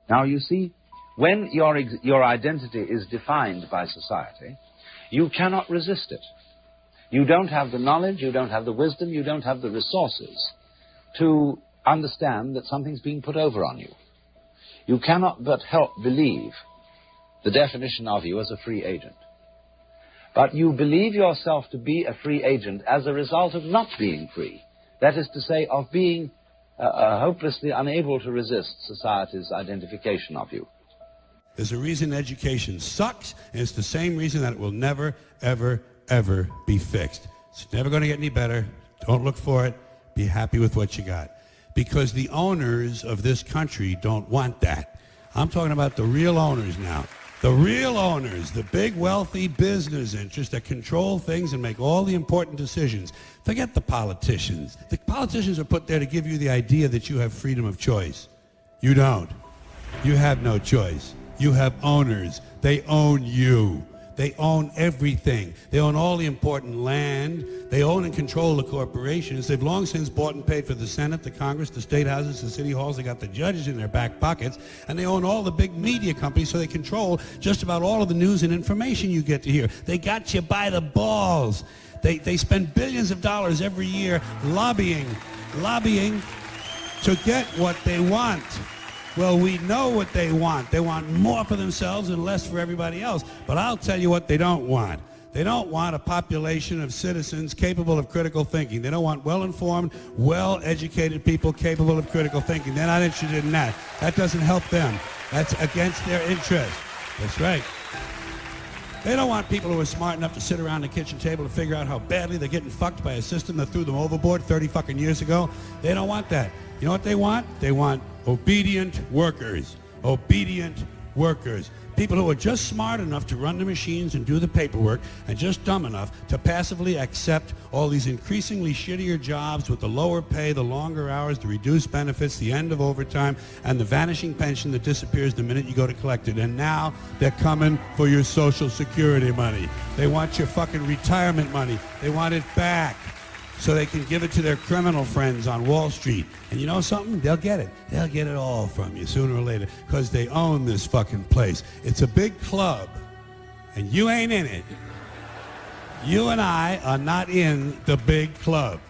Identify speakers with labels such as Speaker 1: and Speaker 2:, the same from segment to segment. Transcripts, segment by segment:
Speaker 1: Now, you see, when your identity is defined by society, you cannot resist it. You don't have the knowledge, you don't have the wisdom, you don't have the resources to understand that something's being put over on you. You cannot but help believe the definition of you as a free agent. But you believe yourself to be a free agent as a result of not being free. That is to say, of being hopelessly unable to resist society's identification of you.
Speaker 2: There's a reason education sucks, and it's the same reason that it will never, ever, ever be fixed. It's never going to get any better. Don't look for it. Be happy with what you got. Because the owners of this country don't want that. I'm talking about the real owners now. The real owners, the big wealthy business interests that control things and make all the important decisions. Forget the politicians. The politicians are put there to give you the idea that you have freedom of choice. You don't. You have no choice. You have owners. They own you. They own everything. They own all the important land. They own and control the corporations. They've long since bought and paid for the Senate, the Congress, the state houses, the city halls. They got the judges in their back pockets. And they own all the big media companies, so they control just about all of the news and information you get to hear. They got you by the balls. They spend billions of dollars every year lobbying to get what they want. Well, we know what they want. They want more for themselves and less for everybody else. But I'll tell you what they don't want. They don't want a population of citizens capable of critical thinking. They don't want well-informed, well-educated people capable of critical thinking. They're not interested in that. That doesn't help them. That's against their interest. That's right. They don't want people who are smart enough to sit around the kitchen table to figure out how badly they're getting fucked by a system that threw them overboard 30 fucking years ago. They don't want that. You know what they want? They want obedient workers. Obedient workers. People who are just smart enough to run the machines and do the paperwork and just dumb enough to passively accept all these increasingly shittier jobs with the lower pay, the longer hours, the reduced benefits, the end of overtime, and the vanishing pension that disappears the minute you go to collect it. And now they're coming for your Social Security money. They want your fucking retirement money. They want it back so they can give it to their criminal friends on Wall Street. And you know something? They'll get it. They'll get it all from you sooner or later because they own this fucking place. It's a big club, and you ain't in it. You and I are not in the big club.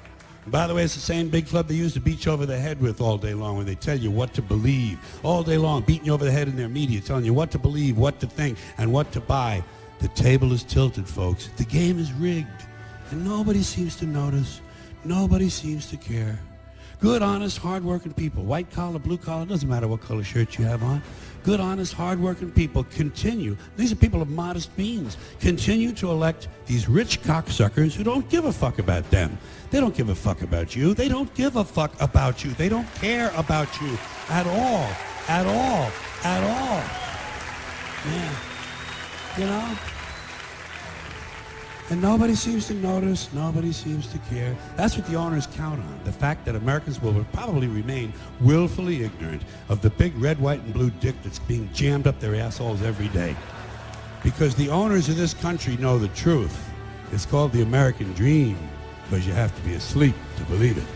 Speaker 2: And by the way, it's the same big club they use to beat you over the head with all day long when they tell you what to believe. All day long, beating you over the head in their media, telling you what to believe, what to think, and what to buy. The table is tilted, folks. The game is rigged. And nobody seems to notice. Nobody seems to care. Good, honest, hard-working people, white collar, blue collar, doesn't matter what color shirt you have on. Good, honest, hard-working people continue. These are people of modest means. Continue to elect these rich cocksuckers who don't give a fuck about them. They don't give a fuck about you. They don't give a fuck about you. They don't care about you at all. At all. At all. Yeah. You know? And nobody seems to notice, nobody seems to care. That's what the owners count on, the fact that Americans will probably remain willfully ignorant of the big red, white, and blue dick that's being jammed up their assholes every day. Because the owners of this country know the truth. It's called the American dream, because you have to be asleep to believe it.